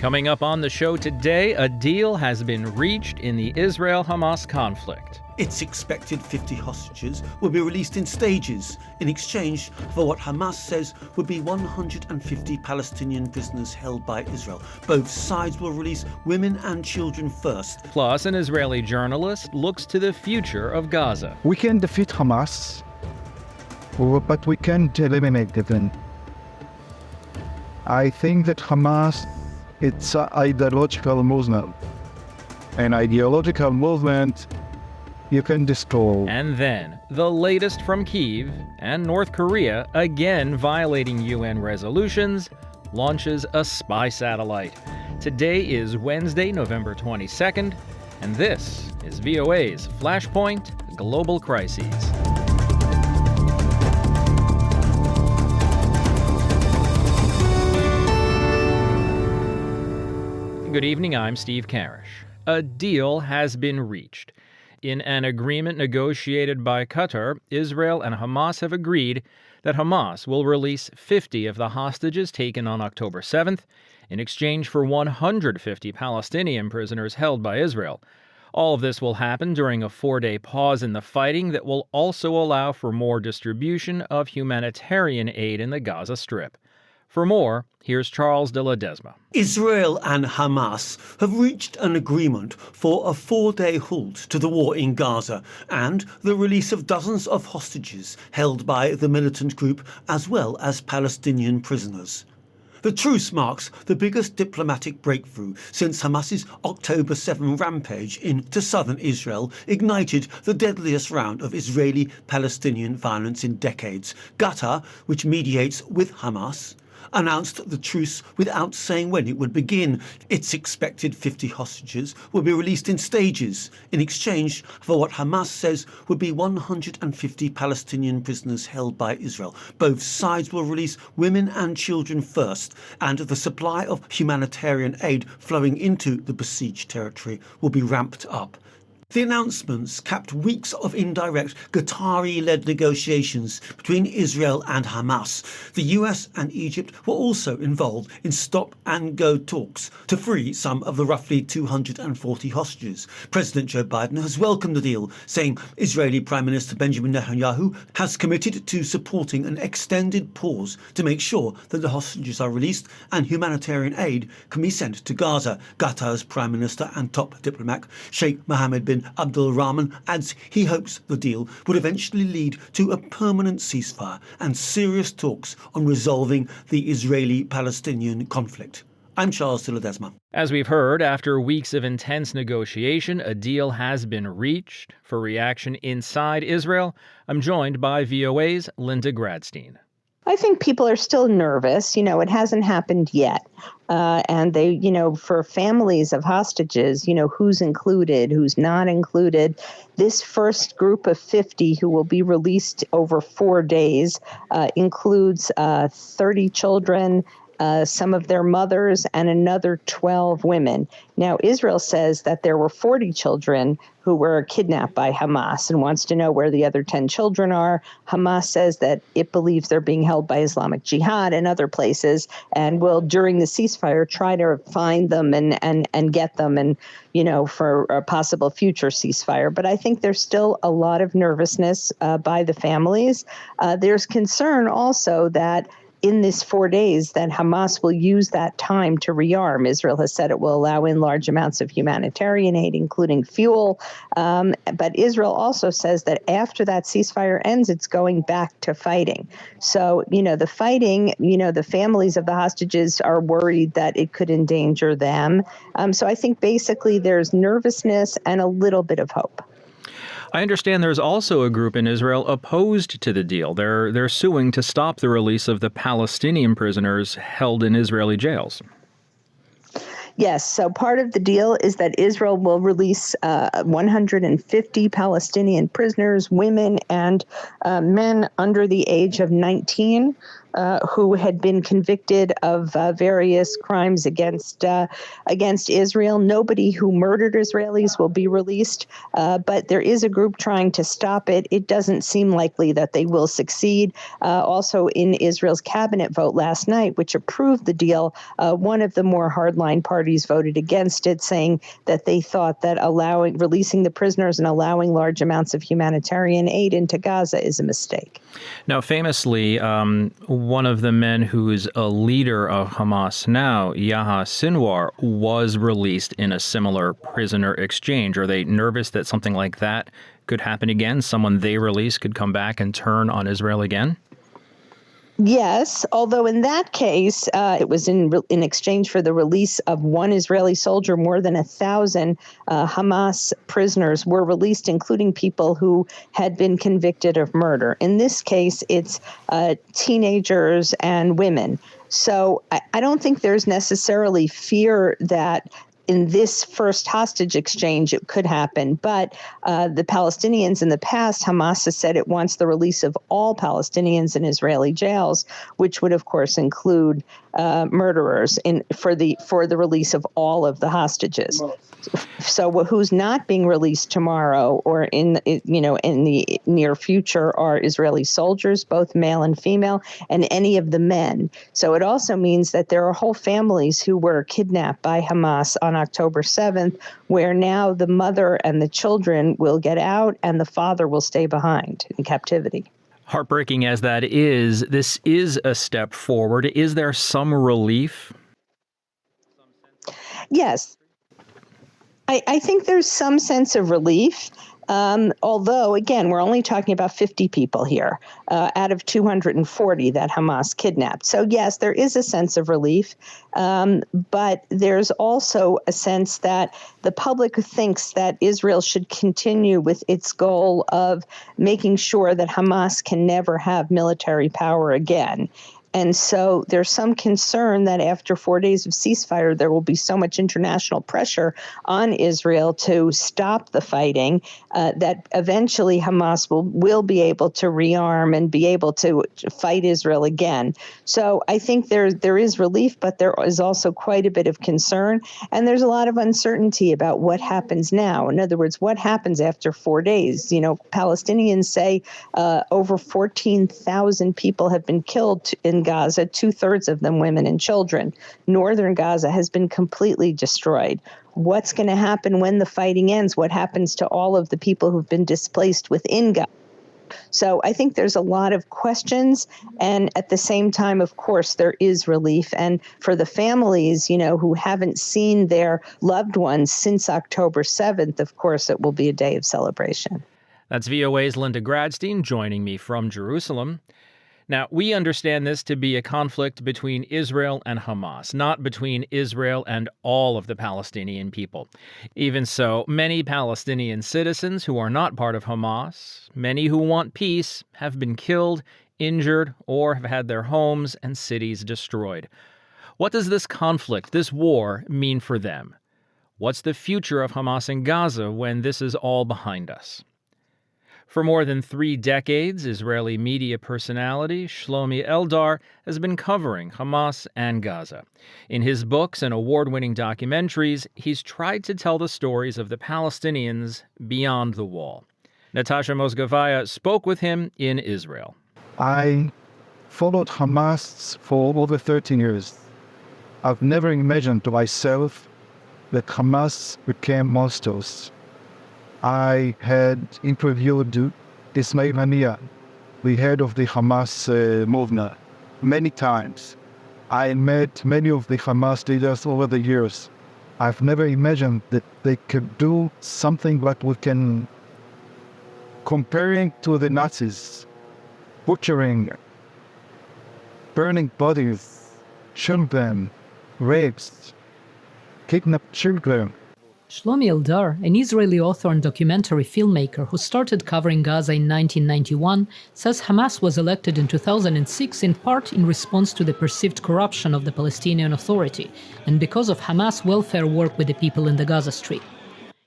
Coming up on the show today, a deal has been reached in the Israel-Hamas conflict. It's expected 50 hostages will be released in stages in exchange for what Hamas says would be 150 Palestinian prisoners held by Israel. Both sides will release women and children first. Plus, an Israeli journalist looks to the future of Gaza. We can defeat Hamas, but we can't eliminate them. I think that Hamas, it's an ideological movement. An ideological movement you can destroy. And then, the latest from Kyiv, and North Korea, again violating UN resolutions, launches a spy satellite. Today is Wednesday, November 22nd, and this is VOA's Flashpoint Global Crises. Good evening, I'm Steve Karish. A deal has been reached. In an agreement negotiated by Qatar, Israel and Hamas have agreed that Hamas will release 50 of the hostages taken on October 7th in exchange for 150 Palestinian prisoners held by Israel. All of this will happen during a 4-day pause in the fighting that will also allow for more distribution of humanitarian aid in the Gaza Strip. For more, here's Charles de Ledesma. Israel and Hamas have reached an agreement for a 4-day halt to the war in Gaza and the release of dozens of hostages held by the militant group as well as Palestinian prisoners. The truce marks the biggest diplomatic breakthrough since Hamas's October 7 rampage into southern Israel ignited the deadliest round of Israeli-Palestinian violence in decades. Qatar, which mediates with Hamas, announced the truce without saying when it would begin. Its expected 50 hostages will be released in stages in exchange for what Hamas says would be 150 Palestinian prisoners held by Israel. Both sides will release women and children first, and the supply of humanitarian aid flowing into the besieged territory will be ramped up. The announcements capped weeks of indirect Qatari-led negotiations between Israel and Hamas. The US and Egypt were also involved in stop-and-go talks to free some of the roughly 240 hostages. President Joe Biden has welcomed the deal, saying Israeli Prime Minister Benjamin Netanyahu has committed to supporting an extended pause to make sure that the hostages are released and humanitarian aid can be sent to Gaza. Qatar's Prime Minister and top diplomat Sheikh Mohammed bin Abdul Rahman adds he hopes the deal would eventually lead to a permanent ceasefire and serious talks on resolving the Israeli-Palestinian conflict. I'm Charles de Ledesma. As we've heard, after weeks of intense negotiation, a deal has been reached. For reaction inside Israel, I'm joined by VOA's Linda Gradstein. I think people are still nervous. It hasn't happened yet. And they, for families of hostages, who's included, who's not included. This first group of 50 who will be released over 4 days includes 30 children, some of their mothers, and another 12 women. Now, Israel says that there were 40 children who were kidnapped by Hamas and wants to know where the other 10 children are. Hamas says that it believes they're being held by Islamic Jihad and other places and will, during the ceasefire, try to find them and get them and, for a possible future ceasefire. But I think there's still a lot of nervousness by the families. There's concern also that in this 4 days that Hamas will use that time to rearm. Israel has said it will allow in large amounts of humanitarian aid, including fuel. But Israel also says that after that ceasefire ends, it's going back to fighting. So, the fighting, the families of the hostages are worried that it could endanger them. So I think basically there's nervousness and a little bit of hope. I understand there's also a group in Israel opposed to the deal. They're suing to stop the release of the Palestinian prisoners held in Israeli jails. Yes. So part of the deal is that Israel will release 150 Palestinian prisoners, women and men under the age of 19. who had been convicted of various crimes against Israel. Nobody who murdered Israelis will be released, but there is a group trying to stop it. It doesn't seem likely that they will succeed. Also, in Israel's cabinet vote last night, which approved the deal, one of the more hardline parties voted against it, saying that they thought that releasing the prisoners and allowing large amounts of humanitarian aid into Gaza is a mistake. Now, famously, one of the men who is a leader of Hamas now, Yahya Sinwar, was released in a similar prisoner exchange. Are they nervous that something like that could happen again? Someone they release could come back and turn on Israel again? Yes, although in that case, it was in exchange for the release of one Israeli soldier. More than 1,000 Hamas prisoners were released, including people who had been convicted of murder. In this case, it's teenagers and women. So I don't think there's necessarily fear that in this first hostage exchange, it could happen. But the Palestinians in the past, Hamas has said it wants the release of all Palestinians in Israeli jails, which would, of course, include murderers for the release of all of the hostages. So who's not being released tomorrow or in the near future are Israeli soldiers, both male and female, and any of the men. So it also means that there are whole families who were kidnapped by Hamas on October 7th, where now the mother and the children will get out and the father will stay behind in captivity. Heartbreaking as that is, this is a step forward. Is there some relief? Yes. I think there's some sense of relief, although, again, we're only talking about 50 people here out of 240 that Hamas kidnapped. So, yes, there is a sense of relief, but there's also a sense that the public thinks that Israel should continue with its goal of making sure that Hamas can never have military power again. And so there's some concern that after 4 days of ceasefire, there will be so much international pressure on Israel to stop the fighting that eventually Hamas will be able to rearm and be able to fight Israel again. So I think there is relief, but there is also quite a bit of concern. And there's a lot of uncertainty about what happens now. In other words, what happens after 4 days? Palestinians say over 14,000 people have been killed in Gaza, 2/3 of them women and children. Northern Gaza has been completely destroyed. What's going to happen when the fighting ends? What happens to all of the people who've been displaced within Gaza? So I think there's a lot of questions. And at the same time, of course, there is relief. And for the families, who haven't seen their loved ones since October 7th, of course, it will be a day of celebration. That's VOA's Linda Gradstein joining me from Jerusalem. Now, we understand this to be a conflict between Israel and Hamas, not between Israel and all of the Palestinian people. Even so, many Palestinian citizens who are not part of Hamas, many who want peace, have been killed, injured, or have had their homes and cities destroyed. What does this conflict, this war, mean for them? What's the future of Hamas in Gaza when this is all behind us? For more than 3 decades, Israeli media personality Shlomi Eldar has been covering Hamas and Gaza. In his books and award-winning documentaries, he's tried to tell the stories of the Palestinians beyond the wall. Natasha Mosgavaya spoke with him in Israel. I followed Hamas for over 13 years. I've never imagined to myself that Hamas became monsters. I had interviewed Ismail Haniyeh, the head of the Hamas movement, many times. I met many of the Hamas leaders over the years. I've never imagined that they could do something like we can, comparing to the Nazis, butchering, burning bodies, children, rapes, kidnapped children. Shlomi Eldar, an Israeli author and documentary filmmaker who started covering Gaza in 1991, says Hamas was elected in 2006 in part in response to the perceived corruption of the Palestinian Authority and because of Hamas' welfare work with the people in the Gaza Strip.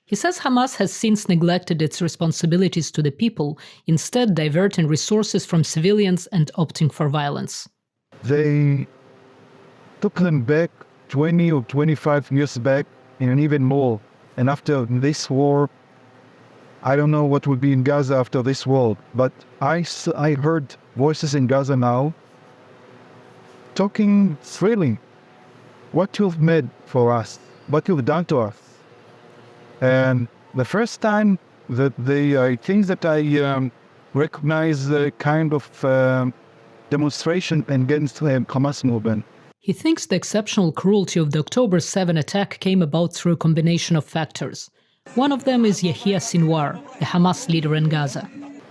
He says Hamas has since neglected its responsibilities to the people, instead diverting resources from civilians and opting for violence. They took them back 20 or 25 years back and even more. And after this war, I don't know what will be in Gaza after this war, but I heard voices in Gaza now talking freely. What you've made for us, what you've done to us. And the first time that I think that I recognize the kind of demonstration against the Hamas movement. He thinks the exceptional cruelty of the October 7 attack came about through a combination of factors. One of them is Yahya Sinwar, the Hamas leader in Gaza.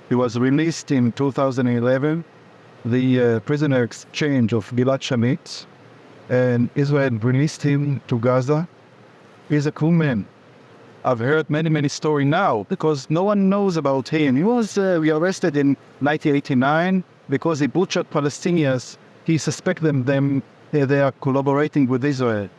He was released in 2011, the prisoner exchange of Gilad Shalit, and Israel released him to Gaza. He's a cool man. I've heard many stories now because no one knows about him. He was arrested in 1989 because he butchered Palestinians. He suspected them they are collaborating with Israel,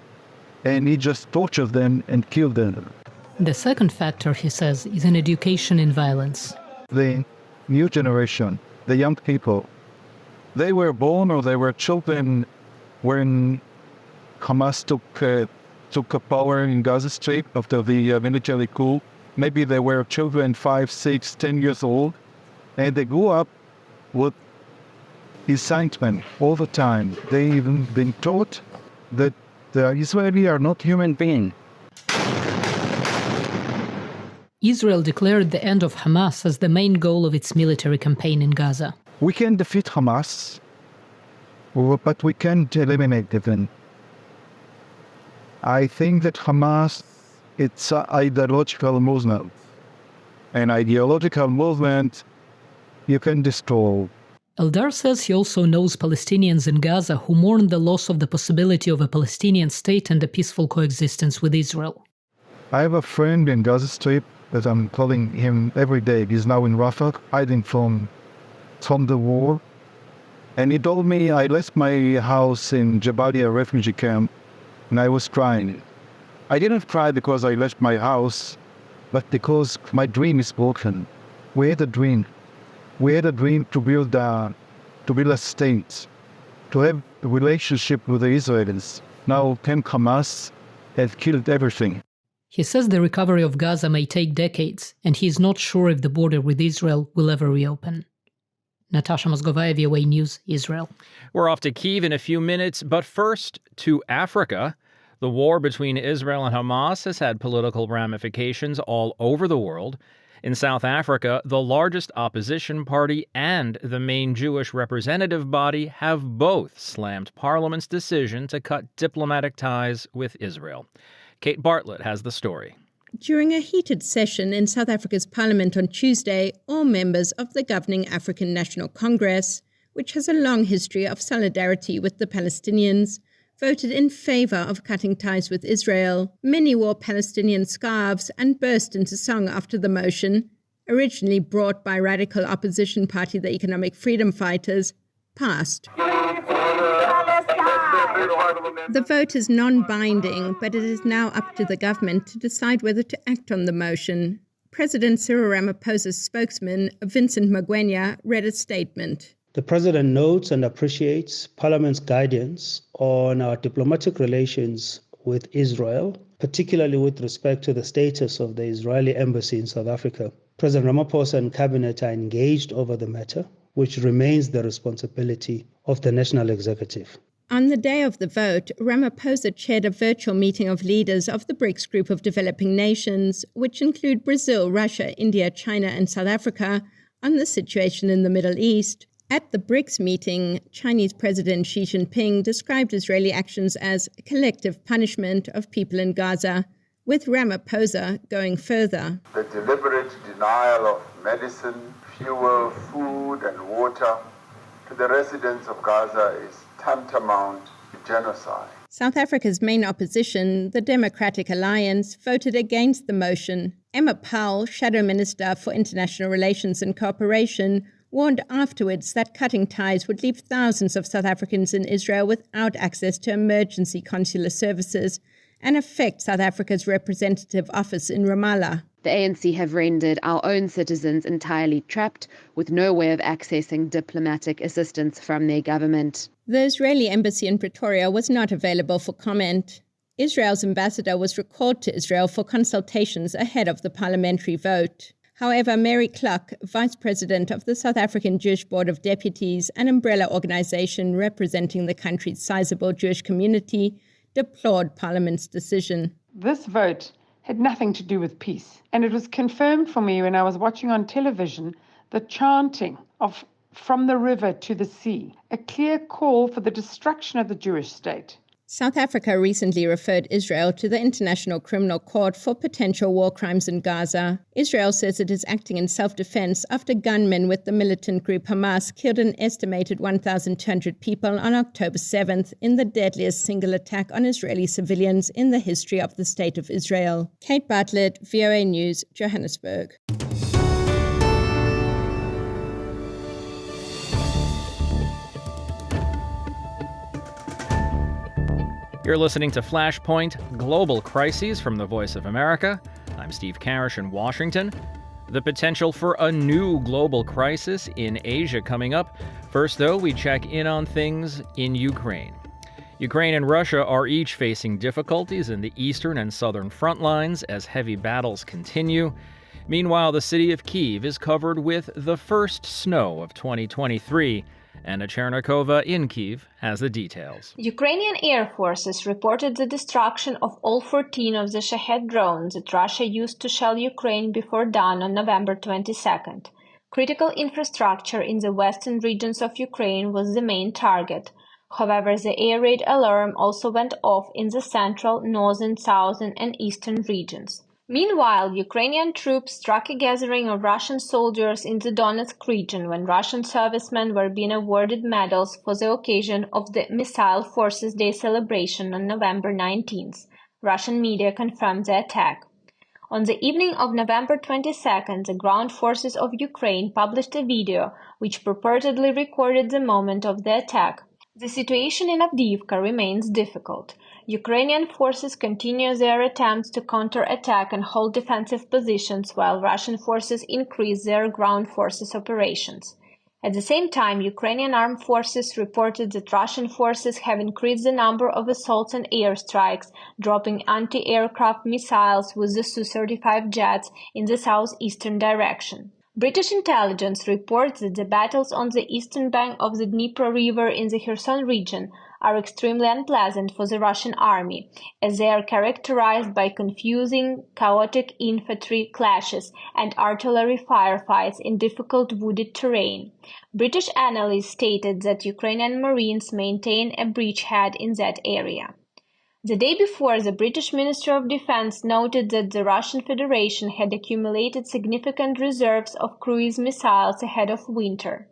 and he just tortured them and killed them. The second factor, he says, is an education in violence. The new generation, the young people, they were born or they were children when Hamas took power in Gaza Strip after the military coup. Maybe they were children 5, 6, 10 years old, and they grew up with incitement all the time. They even been taught that the Israelis are not human beings. Israel declared the end of Hamas as the main goal of its military campaign in Gaza. We can defeat Hamas, but we can't eliminate them. I think that Hamas, it's an ideological movement. An ideological movement you can destroy. Eldar says he also knows Palestinians in Gaza who mourn the loss of the possibility of a Palestinian state and a peaceful coexistence with Israel. I have a friend in Gaza Strip that I'm calling him every day. He's now in Rafah, hiding from the war. And he told me I left my house in Jabalia refugee camp and I was crying. I didn't cry because I left my house, but because my dream is broken. We had a dream. We had a dream to build a state, to have a relationship with the Israelis. Now Hamas has killed everything. He says the recovery of Gaza may take decades, and he is not sure if the border with Israel will ever reopen. Natasha Mozgovaya, VOA News, Israel. We're off to Kyiv in a few minutes, but first to Africa. The war between Israel and Hamas has had political ramifications all over the world. In South Africa, the largest opposition party and the main Jewish representative body have both slammed Parliament's decision to cut diplomatic ties with Israel. Kate Bartlett has the story. During a heated session in South Africa's Parliament on Tuesday, all members of the governing African National Congress, which has a long history of solidarity with the Palestinians, voted in favour of cutting ties with Israel. Many wore Palestinian scarves and burst into song after the motion, originally brought by radical opposition party the Economic Freedom Fighters, passed. The vote is non-binding, but it is now up to the government to decide whether to act on the motion. President Cyril Ramaphosa's spokesman, Vincent Magwenya, read a statement. The President notes and appreciates Parliament's guidance on our diplomatic relations with Israel, particularly with respect to the status of the Israeli embassy in South Africa. President Ramaphosa and Cabinet are engaged over the matter, which remains the responsibility of the National Executive. On the day of the vote, Ramaphosa chaired a virtual meeting of leaders of the BRICS group of developing nations, which include Brazil, Russia, India, China, and South Africa, on the situation in the Middle East. At the BRICS meeting, Chinese President Xi Jinping described Israeli actions as collective punishment of people in Gaza, with Ramaphosa going further. The deliberate denial of medicine, fuel, food, and water to the residents of Gaza is tantamount to genocide. South Africa's main opposition, the Democratic Alliance, voted against the motion. Emma Powell, Shadow Minister for International Relations and Cooperation, warned afterwards that cutting ties would leave thousands of South Africans in Israel without access to emergency consular services and affect South Africa's representative office in Ramallah. The ANC have rendered our own citizens entirely trapped, with no way of accessing diplomatic assistance from their government. The Israeli embassy in Pretoria was not available for comment. Israel's ambassador was recalled to Israel for consultations ahead of the parliamentary vote. However, Mary Cluck, vice president of the South African Jewish Board of Deputies, an umbrella organization representing the country's sizable Jewish community, deplored Parliament's decision. This vote had nothing to do with peace, and it was confirmed for me when I was watching on television the chanting of "From the river to the sea," a clear call for the destruction of the Jewish state. South Africa recently referred Israel to the International Criminal Court for potential war crimes in Gaza. Israel says it is acting in self-defense after gunmen with the militant group Hamas killed an estimated 1,200 people on October 7th in the deadliest single attack on Israeli civilians in the history of the State of Israel. Kate Bartlett, VOA News, Johannesburg. You're listening to Flashpoint Global Crises from the Voice of America. I'm Steve Karish in Washington. The potential for a new global crisis in Asia coming up. First, though, we check in on things in Ukraine. Ukraine and Russia are each facing difficulties in the eastern and southern front lines as heavy battles continue. Meanwhile, the city of Kyiv is covered with the first snow of 2023. Anna Chernikova in Kyiv has the details. Ukrainian air forces reported the destruction of all 14 of the Shahed drones that Russia used to shell Ukraine before dawn on November 22nd. Critical infrastructure in the western regions of Ukraine was the main target. However, the air raid alarm also went off in the central, northern, southern, and eastern regions. Meanwhile, Ukrainian troops struck a gathering of Russian soldiers in the Donetsk region when Russian servicemen were being awarded medals for the occasion of the Missile Forces Day celebration on November 19th. Russian media confirmed the attack. On the evening of November 22nd, the ground forces of Ukraine published a video which purportedly recorded the moment of the attack. The situation in Avdiivka remains difficult. Ukrainian forces continue their attempts to counterattack and hold defensive positions while Russian forces increase their ground forces operations. At the same time, Ukrainian armed forces reported that Russian forces have increased the number of assaults and airstrikes, dropping anti-aircraft missiles with the Su-35 jets in the southeastern direction. British intelligence reports that the battles on the eastern bank of the Dnipro River in the Kherson region are extremely unpleasant for the Russian army, as they are characterized by confusing, chaotic infantry clashes and artillery firefights in difficult wooded terrain. British analysts stated that Ukrainian Marines maintain a bridgehead in that area. The day before, the British Ministry of Defense noted that the Russian Federation had accumulated significant reserves of cruise missiles ahead of winter.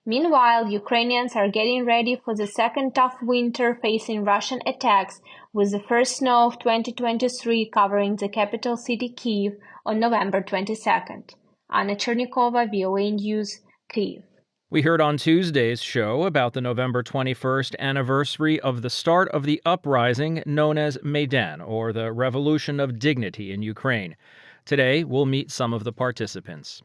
Meanwhile, Ukrainians are getting ready for the second tough winter facing Russian attacks, with the first snow of 2023 covering the capital city Kyiv on November 22nd. Anna Chernikova, VOA News, Kyiv. We heard on Tuesday's show about the November 21st anniversary of the start of the uprising known as Maidan, or the Revolution of Dignity in Ukraine. Today, we'll meet some of the participants.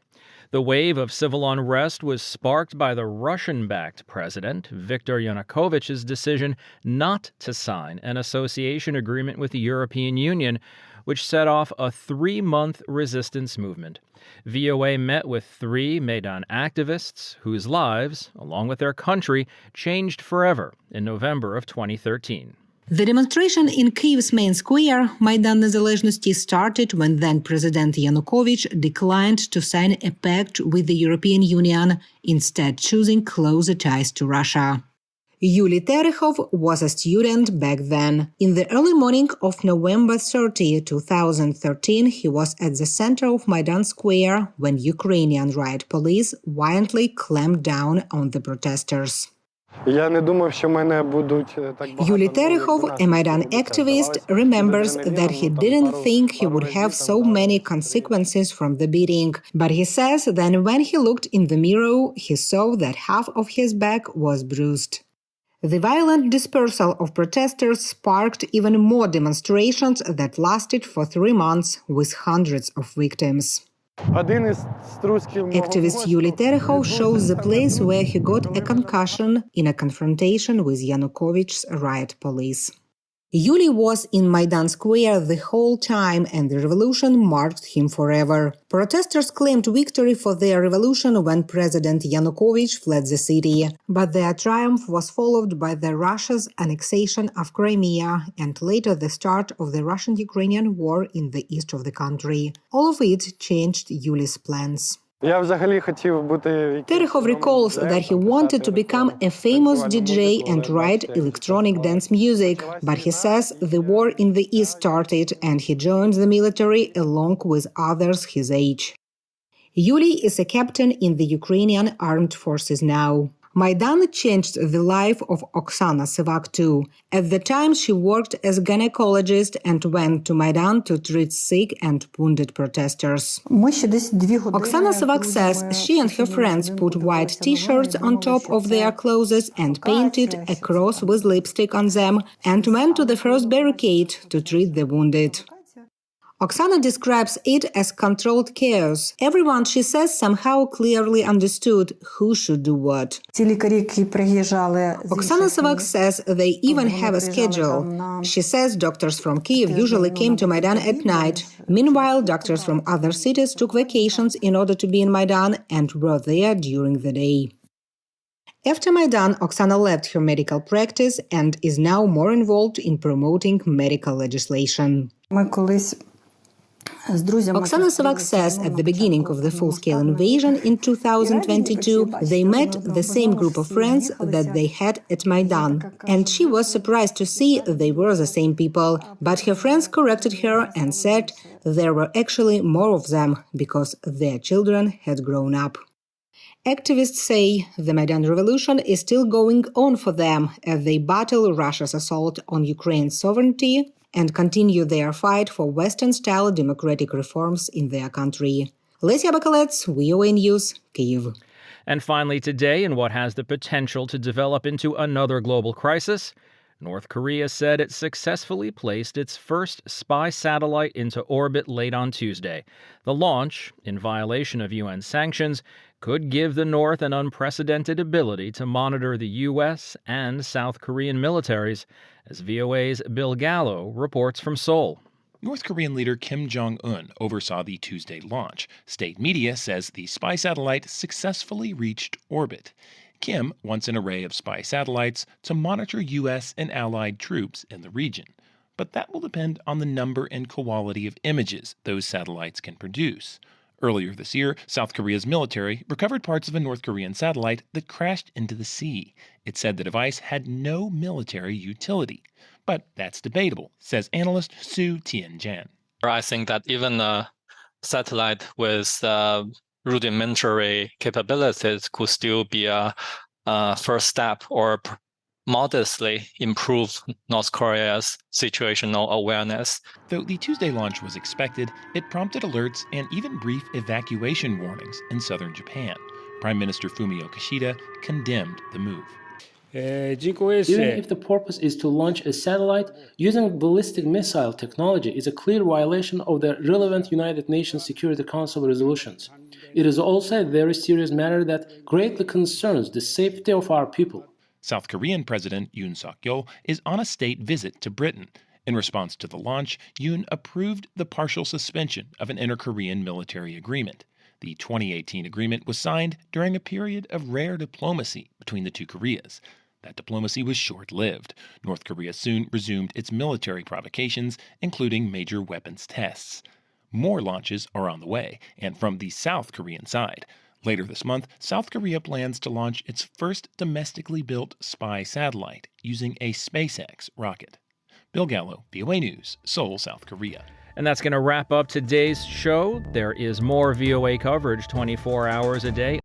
The wave of civil unrest was sparked by the Russian-backed president, Viktor Yanukovych's decision not to sign an association agreement with the European Union, which set off a 3-month resistance movement. VOA met with 3 Maidan activists whose lives, along with their country, changed forever in November of 2013. The demonstration in Kyiv's main square, Maidan Nezalezhnosti, started when then-President Yanukovych declined to sign a pact with the European Union, instead choosing closer ties to Russia. Yuliy Terehov was a student back then. In the early morning of November 30, 2013, he was at the center of Maidan Square when Ukrainian riot police violently clamped down on the protesters. Yuliy Terehov, a Maidan activist, remembers that he didn't think he would have so many consequences from the beating. But he says that when he looked in the mirror, he saw that half of his back was bruised. The violent dispersal of protesters sparked even more demonstrations that lasted for 3 months, with hundreds of victims. Activist Yuli Terehov shows the place where he got a concussion in a confrontation with Yanukovych's riot police. Yuli was in Maidan Square the whole time, and the revolution marked him forever. Protesters claimed victory for their revolution when President Yanukovych fled the city. But their triumph was followed by Russia's annexation of Crimea and later the start of the Russian-Ukrainian war in the east of the country. All of it changed Yuli's plans. Terehov recalls that he wanted to become a famous DJ and write electronic dance music, but he says the war in the east started and he joined the military along with others his age. Yuli is a captain in the Ukrainian armed forces now. Maidan changed the life of Oksana Sevak too. At the time, she worked as a gynecologist and went to Maidan to treat sick and wounded protesters. Oksana Sevak says she and her friends put white t-shirts on top of their clothes and painted a cross with lipstick on them and went to the first barricade to treat the wounded. Oksana describes it as controlled chaos. Everyone, she says, somehow clearly understood who should do what. Oksana Sevak says they even have a schedule. She says doctors from Kyiv usually came to Maidan at night. Meanwhile, doctors from other cities took vacations in order to be in Maidan and were there during the day. After Maidan, Oksana left her medical practice and is now more involved in promoting medical legislation. Oksana Sevak says at the beginning of the full-scale invasion in 2022, they met the same group of friends that they had at Maidan. And she was surprised to see they were the same people. But her friends corrected her and said there were actually more of them because their children had grown up. Activists say the Maidan revolution is still going on for them as they battle Russia's assault on Ukraine's sovereignty and continue their fight for Western-style democratic reforms in their country. Lesia Bakalets, VOA News, Kyiv. And finally today, in what has the potential to develop into another global crisis, North Korea said it successfully placed its first spy satellite into orbit late on Tuesday. The launch, in violation of UN sanctions, could give the North an unprecedented ability to monitor the U.S. and South Korean militaries, as VOA's Bill Gallo reports from Seoul. North Korean leader Kim Jong-un oversaw the Tuesday launch. State media says the spy satellite successfully reached orbit. Kim wants an array of spy satellites to monitor U.S. and allied troops in the region. But that will depend on the number and quality of images those satellites can produce. Earlier this year, South Korea's military recovered parts of a North Korean satellite that crashed into the sea. It said the device had no military utility. But that's debatable, says analyst Su Tianjian. I think that even a satellite with rudimentary capabilities could still be a first step or modestly improve North Korea's situational awareness. Though the Tuesday launch was expected, it prompted alerts and even brief evacuation warnings in southern Japan. Prime Minister Fumio Kishida condemned the move. Even if the purpose is to launch a satellite, using ballistic missile technology is a clear violation of the relevant United Nations Security Council resolutions. It is also a very serious matter that greatly concerns the safety of our people. South Korean President Yoon Suk-yeol is on a state visit to Britain. In response to the launch, Yoon approved the partial suspension of an inter-Korean military agreement. The 2018 agreement was signed during a period of rare diplomacy between the two Koreas. That diplomacy was short-lived. North Korea soon resumed its military provocations, including major weapons tests. More launches are on the way, and from the South Korean side. Later this month, South Korea plans to launch its first domestically built spy satellite using a SpaceX rocket. Bill Gallo, VOA News, Seoul, South Korea. And that's going to wrap up today's show. There is more VOA coverage 24 hours a day.